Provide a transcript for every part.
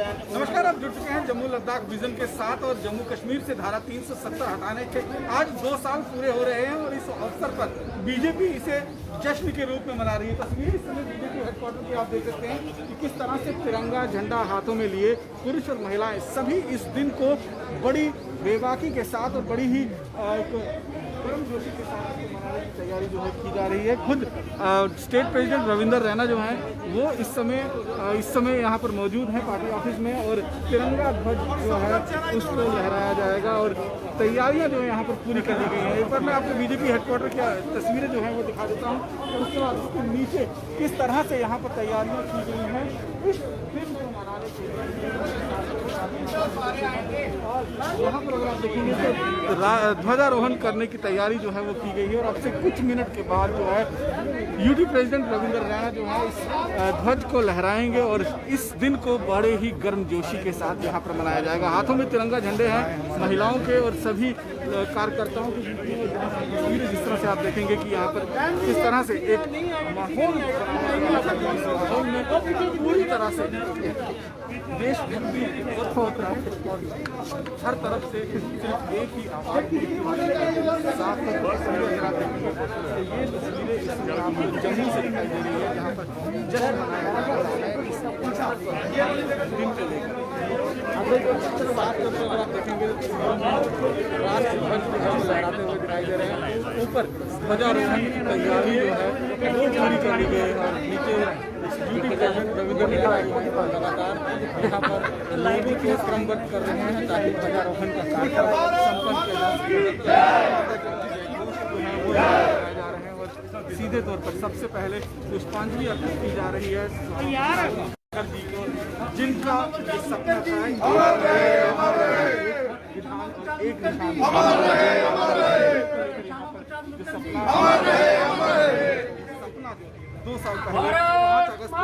नमस्कार, आप जुड़ चुके हैं जम्मू लद्दाख विजन के साथ और जम्मू कश्मीर से धारा 370 हटाने के आज 2 साल पूरे हो रहे हैं और इस अवसर पर बीजेपी इसे जश्न के रूप में मना रही है। तस्वीर इस समय बीजेपी हेडक्वार्टर की आप देख सकते हैं कि किस तरह से तिरंगा झंडा हाथों में लिए पुरुष और महिलाएं सभी इस दिन को बड़ी बेबाकी के साथ और बड़ी ही गर्मजोशी के साथ मनाने की तैयारी जो है की जा रही है। खुद स्टेट प्रेसिडेंट रविंदर रैना जो हैं वो इस समय यहाँ पर मौजूद हैं पार्टी ऑफिस में और तिरंगा ध्वज जो है उसको लहराया जाएगा और तैयारियां जो है यहाँ पर पूरी कर दी गई हैं। एक बार मैं आपको बीजेपी हेडक्वार्टर की तस्वीरें जो हैं वो दिखा देता हूँ और उसके बाद उसके नीचे किस तरह से यहाँ पर तैयारियां की गई हैं इस दिन को मनाने के लिए। यहाँ पर अगर आप देखेंगे तो ध्वजारोहण करने की तैयारी जो है वो की गई है और अब से कुछ मिनट के बाद जो है यूटी प्रेसिडेंट रविंदर रैना जो है इस ध्वज को लहराएंगे और इस दिन को बड़े ही गर्मजोशी के साथ यहाँ पर मनाया जाएगा। हाथों में तिरंगा झंडे हैं महिलाओं के और सभी कार्यकर्ताओं की तस्वीरें जिस तरह से आप देखेंगे कि यहाँ पर किस तरह से एक माहौल में पूरी तरह से देशभक्ति हर तरफ से सिर्फ एक ही आवाज ये तस्वीरें जम्मू से दिखाई दे रही है जहाँ पर जश्न मनाया जा रहा है दिन को लेकर। बात करते हुए आप देखेंगे राष्ट्र ध्वज लहराते हुए दिखाई दे रहे हैं। ऊपर ध्वजारोहण की तैयारी जो है वो पूरी कर ली गई है और नीचे यूटी प्रेसिडेंट रविंदर रैना लगातार यहाँ पर लोगों को क्रमबद्ध कर रहे हैं ताकि ध्वजारोहण का कार्यक्रम संपन्न किया जा सके। और सीधे तौर पर सबसे पहले पुष्पांजलि अर्पित की जा रही है जिनका सपना था एक निशान सपना 2 साल पहले 5 अगस्त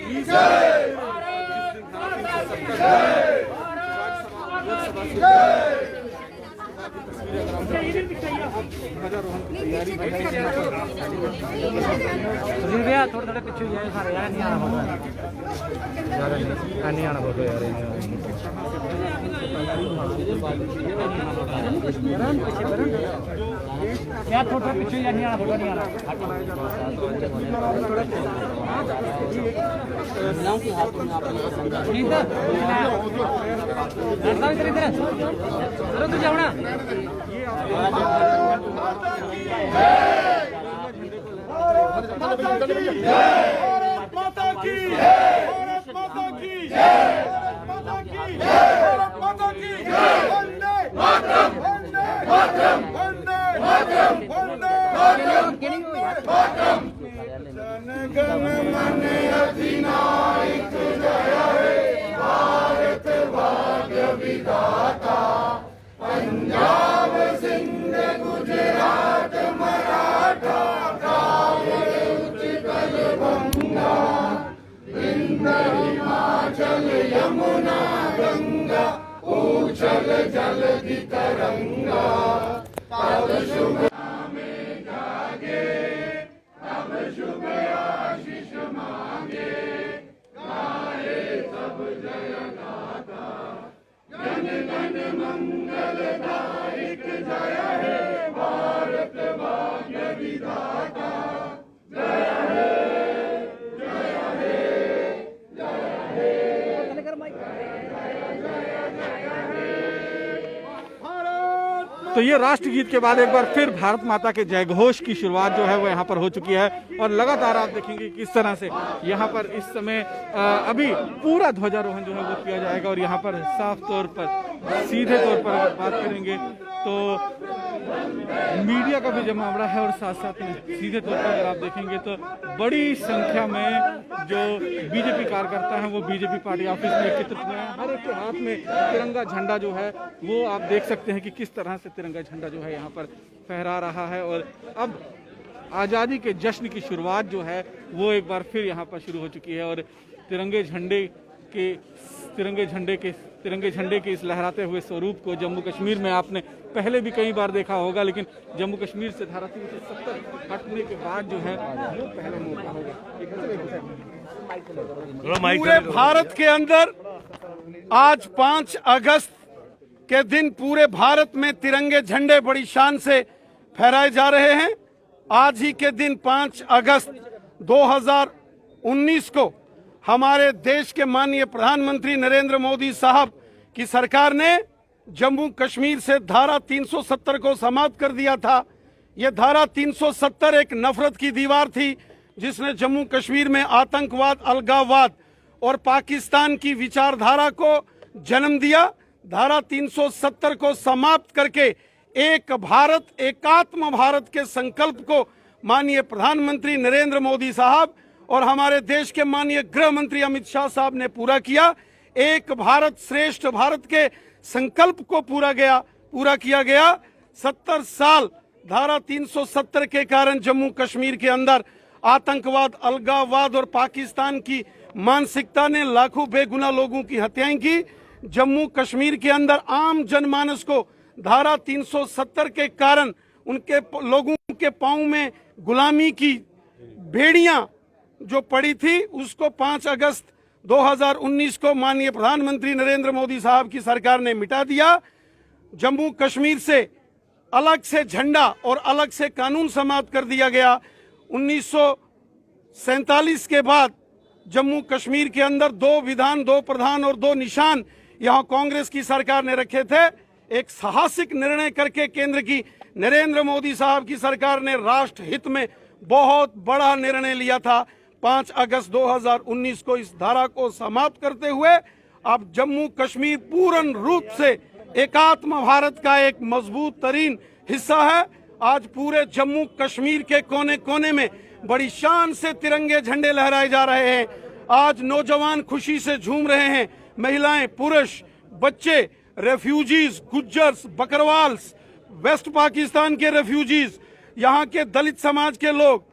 2019 ध्वजारोहण की तैयारी थोड़ा थोड़ा पीछे जाए सारे यार नहीं आना फोटो यार नहीं आना फोटो यार यार थोड़ा पीछे यार नहीं आना फोटो नहीं आना इधर इधर चलो तू जाओ ना पंजाब सिंध गुजरात मराठा उत्कल बंगा विंध्य हिमाचल यमुना गंगा ऊछल जलधि तरंगा तब शुभ में जागे तब शुभ आशीष मांगे गाए सब जय गाथा जन गण मंगलदायक जय हे भारत भाग्य विधाता जय हे जय हे जय हे तो ये राष्ट्रगीत के बाद एक बार फिर भारत माता के जय घोष की शुरुआत जो है वो यहाँ पर हो चुकी है और लगातार आप देखेंगे किस तरह से यहाँ पर इस समय अभी पूरा ध्वजारोहण जो है वो किया जाएगा और यहाँ पर साफ तौर पर सीधे तौर पर अगर बात करेंगे तो मीडिया का भी जमावड़ा है और साथ साथ में सीधे तौर पर अगर आप देखेंगे तो बड़ी संख्या में जो बीजेपी कार्यकर्ता हैं वो बीजेपी पार्टी ऑफिस में एकत्रित हुए हैं। हर एक के हाथ में तिरंगा झंडा जो है वो आप देख सकते हैं कि किस तरह से तिरंगा झंडा जो है यहाँ पर फहरा रहा है और अब आज़ादी के जश्न की शुरुआत जो है वो एक बार फिर यहाँ पर शुरू हो चुकी है और तिरंगे झंडे के इस लहराते हुए स्वरूप को जम्मू कश्मीर में आपने पहले भी कई बार देखा होगा, लेकिन जम्मू कश्मीर से धारा 370 हटने के बाद जो है वो पहला मौका होगा। पूरे भारत के अंदर आज 5 अगस्त के दिन पूरे भारत में तिरंगे झंडे बड़ी शान से फहराए जा रहे हैं। आज ही के दिन 5 अगस्त 2019 को हमारे देश के माननीय प्रधानमंत्री नरेंद्र मोदी साहब की सरकार ने जम्मू कश्मीर से धारा 370 को समाप्त कर दिया था। यह धारा 370 एक नफरत की दीवार थी जिसने जम्मू कश्मीर में आतंकवाद, अलगाववाद और पाकिस्तान की विचारधारा को जन्म दिया। धारा 370 को समाप्त करके एक भारत एकात्म भारत के संकल्प को माननीय प्रधानमंत्री नरेंद्र मोदी साहब और हमारे देश के माननीय गृह मंत्री अमित शाह साहब ने पूरा किया। एक भारत श्रेष्ठ भारत के संकल्प को पूरा किया गया। 70 साल धारा 370 के कारण जम्मू कश्मीर के अंदर आतंकवाद, अलगाववाद और पाकिस्तान की मानसिकता ने लाखों बेगुनाह लोगों की हत्याएं की। जम्मू कश्मीर के अंदर आम जनमानस को धारा 370 के कारण उनके लोगों के पांव में गुलामी की भेड़ियां जो पड़ी थी उसको 5 अगस्त 2019 को माननीय प्रधानमंत्री नरेंद्र मोदी साहब की सरकार ने मिटा दिया। जम्मू कश्मीर से अलग से झंडा और अलग से कानून समाप्त कर दिया गया। 1947 के बाद जम्मू कश्मीर के अंदर 2 विधान, 2 प्रधान और 2 निशान यहां कांग्रेस की सरकार ने रखे थे। एक साहसिक निर्णय करके केंद्र की नरेंद्र मोदी साहब की सरकार ने राष्ट्र हित में बहुत बड़ा निर्णय लिया था। 5 अगस्त 2019 को इस धारा को समाप्त करते हुए अब जम्मू कश्मीर पूर्ण रूप से एकात्म भारत का एक मजबूत तरीन हिस्सा है। आज पूरे जम्मू कश्मीर के कोने कोने में बड़ी शान से तिरंगे झंडे लहराए जा रहे हैं। आज नौजवान खुशी से झूम रहे हैं। महिलाएं, पुरुष, बच्चे, रेफ्यूजीज, गुज्जर्स, बकरवाल्स, वेस्ट पाकिस्तान के रेफ्यूजीज, यहाँ के दलित समाज के लोग,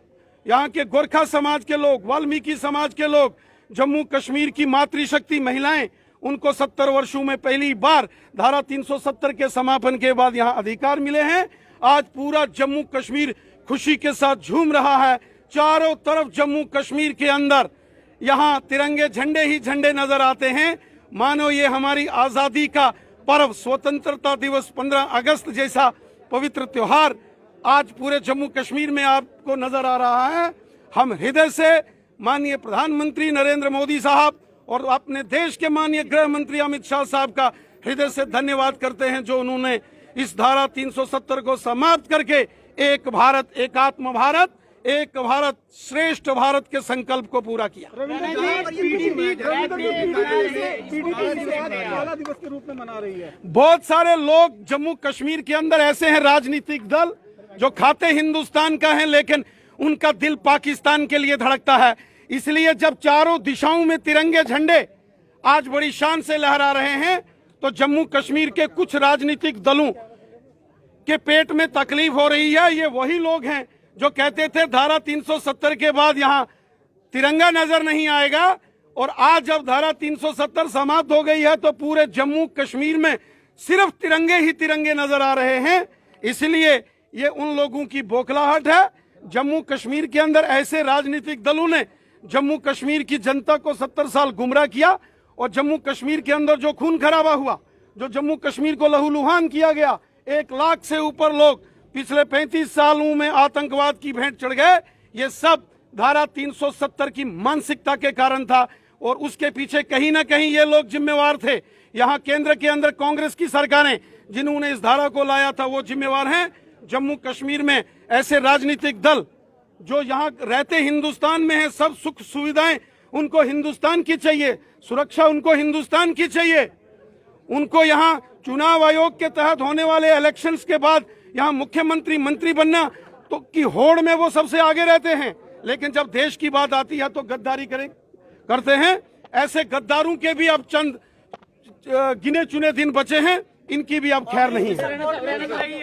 यहाँ के गोरखा समाज के लोग, वाल्मीकि समाज के लोग, जम्मू कश्मीर की मातृशक्ति महिलाएं, उनको 70 वर्षों में पहली बार धारा 370 के समापन के बाद यहाँ अधिकार मिले हैं। आज पूरा जम्मू कश्मीर खुशी के साथ झूम रहा है। चारों तरफ जम्मू कश्मीर के अंदर यहाँ तिरंगे झंडे ही झंडे नजर आते हैं। मानो ये हमारी आजादी का पर्व, स्वतंत्रता दिवस, 15 अगस्त जैसा पवित्र त्योहार आज पूरे जम्मू कश्मीर में आपको नजर आ रहा है। हम हृदय से माननीय प्रधानमंत्री नरेंद्र मोदी साहब और अपने देश के माननीय गृह मंत्री अमित शाह साहब का हृदय से धन्यवाद करते हैं जो उन्होंने इस धारा 370 को समाप्त करके एक भारत, एकात्म भारत, एक भारत श्रेष्ठ भारत के संकल्प को पूरा किया। दिवस के रूप में मना रही है। बहुत सारे लोग जम्मू कश्मीर के अंदर ऐसे हैं, राजनीतिक दल जो खाते हिंदुस्तान का है लेकिन उनका दिल पाकिस्तान के लिए धड़कता है। इसलिए जब चारों दिशाओं में तिरंगे झंडे आज बड़ी शान से लहरा रहे हैं तो जम्मू कश्मीर के कुछ राजनीतिक दलों के पेट में तकलीफ हो रही है। ये वही लोग हैं जो कहते थे धारा 370 के बाद यहाँ तिरंगा नजर नहीं आएगा, और आज जब धारा 370 समाप्त हो गई है तो पूरे जम्मू कश्मीर में सिर्फ तिरंगे ही तिरंगे नजर आ रहे हैं। इसलिए ये उन लोगों की बौखलाहट है। जम्मू कश्मीर के अंदर ऐसे राजनीतिक दलों ने जम्मू कश्मीर की जनता को 70 साल गुमराह किया, और जम्मू कश्मीर के अंदर जो खून खराबा हुआ, जो जम्मू कश्मीर को लहूलुहान किया गया, 1 लाख से ऊपर लोग पिछले 35 सालों में आतंकवाद की भेंट चढ़ गए, ये सब धारा 370 की मानसिकता के कारण था, और उसके पीछे कहीं ना कहीं ये लोग जिम्मेवार थे। यहाँ केंद्र के अंदर कांग्रेस की सरकारें जिन्होंने इस धारा को लाया था वो जिम्मेवार हैं। जम्मू कश्मीर में ऐसे राजनीतिक दल जो यहाँ रहते हिंदुस्तान में है, सब सुख सुविधाएं उनको हिंदुस्तान की चाहिए, सुरक्षा उनको हिंदुस्तान की चाहिए, उनको यहाँ चुनाव आयोग के तहत होने वाले इलेक्शंस के बाद यहाँ मुख्यमंत्री, मंत्री बनना तो की होड़ में वो सबसे आगे रहते हैं, लेकिन जब देश की बात आती है तो गद्दारी करते हैं। ऐसे गद्दारों के भी अब चंद गिने चुने दिन बचे हैं, इनकी भी अब खैर नहीं है।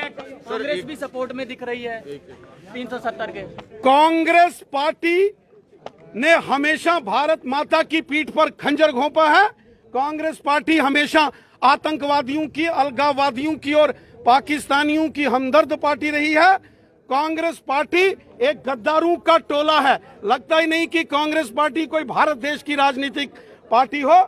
कांग्रेस भी सपोर्ट में दिख रही है 370 के। कांग्रेस पार्टी ने हमेशा भारत माता की पीठ पर खंजर घोंपा है। कांग्रेस पार्टी हमेशा आतंकवादियों की, अलगाववादियों की और पाकिस्तानियों की हमदर्द पार्टी रही है। कांग्रेस पार्टी एक गद्दारों का टोला है। लगता ही नहीं कि कांग्रेस पार्टी कोई भारत देश की राजनीतिक पार्टी हो।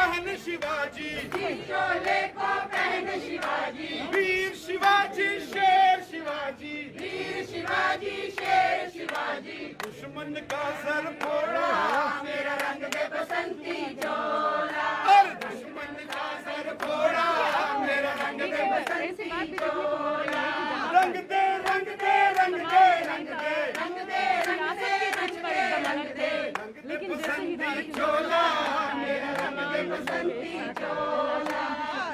पहन शिवाजी, चोले को पहन शिवाजी, वीर शिवाजी शेर शिवाजी, वीर शिवाजी शेर शिवाजी, दुश्मन का सर फोड़ा मेरा रंग दे बसंती चोला, और दुश्मन का सर फोड़ा मेरा रंग दे बसंती चोला, रंग दे रंग दे रंग दे रंग दे रंग दे रंग दे रंग दे रंग दे, रंग दे बसंती चोला मेरा रंग दे बसंती चोला,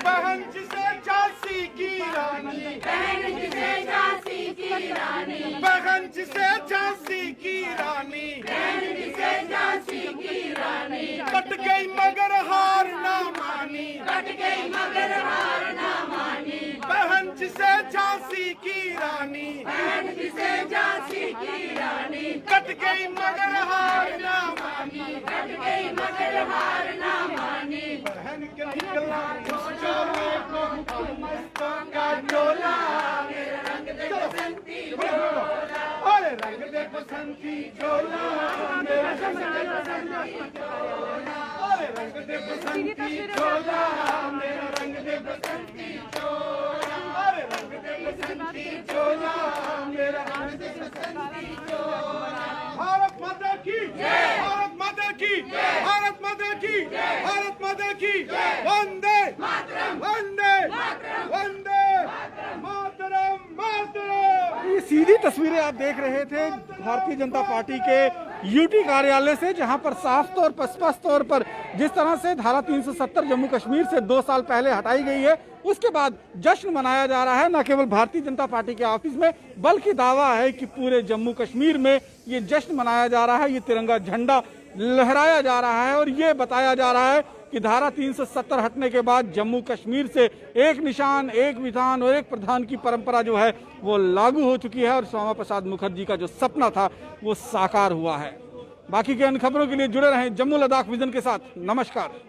बहन जिसे झांसी की रानी, बहन जिसे झांसी की रानी, बहन जिसे झांसी की रानी, बहन जिसे झांसी की रानी, कट गई मगर हार ना मानी, कट गई मगर हार ना मानी, बहन जिसे झांसी की रानी, बहन जिसे झांसी की रानी, कट गई मगर हार ना मानी, कट गई मगर हार ना मानी, बहन के निकला उस चोले को मस्तों का चोला मेरा रंग दे बसंती चोला, अरे रंग दे बसंती चोला मेरा रंग दे बसंती चोला, अरे रंग दे बसंती चोला मेरा रंग दे बसंती चोला, अरे रंग दे बसंती चोला मेरा रंग दे बसंती चोला। भारत माता की जय, भारत माता की जय, भारत माता की जय, भारत माता की जय, वंदे मातरम, वंदे मातरम, वंदे मातरम, मातरम। ये सीधी तस्वीरें आप देख रहे थे भारतीय जनता पार्टी के यूटी कार्यालय से, जहां पर साफ तौर पर स्पष्ट तौर पर जिस तरह से धारा 370 जम्मू कश्मीर से 2 साल पहले हटाई गई है, उसके बाद जश्न मनाया जा रहा है न केवल भारतीय जनता पार्टी के ऑफिस में, बल्कि दावा है कि पूरे जम्मू कश्मीर में ये जश्न मनाया जा रहा है, ये तिरंगा झंडा लहराया जा रहा है और ये बताया जा रहा है कि धारा 370 हटने के बाद जम्मू कश्मीर से एक निशान, एक विधान और एक प्रधान की परंपरा जो है वो लागू हो चुकी है और श्यामा प्रसाद मुखर्जी का जो सपना था वो साकार हुआ है। बाकी के अन्य खबरों के लिए जुड़े रहें जम्मू लद्दाख विजन के साथ। नमस्कार।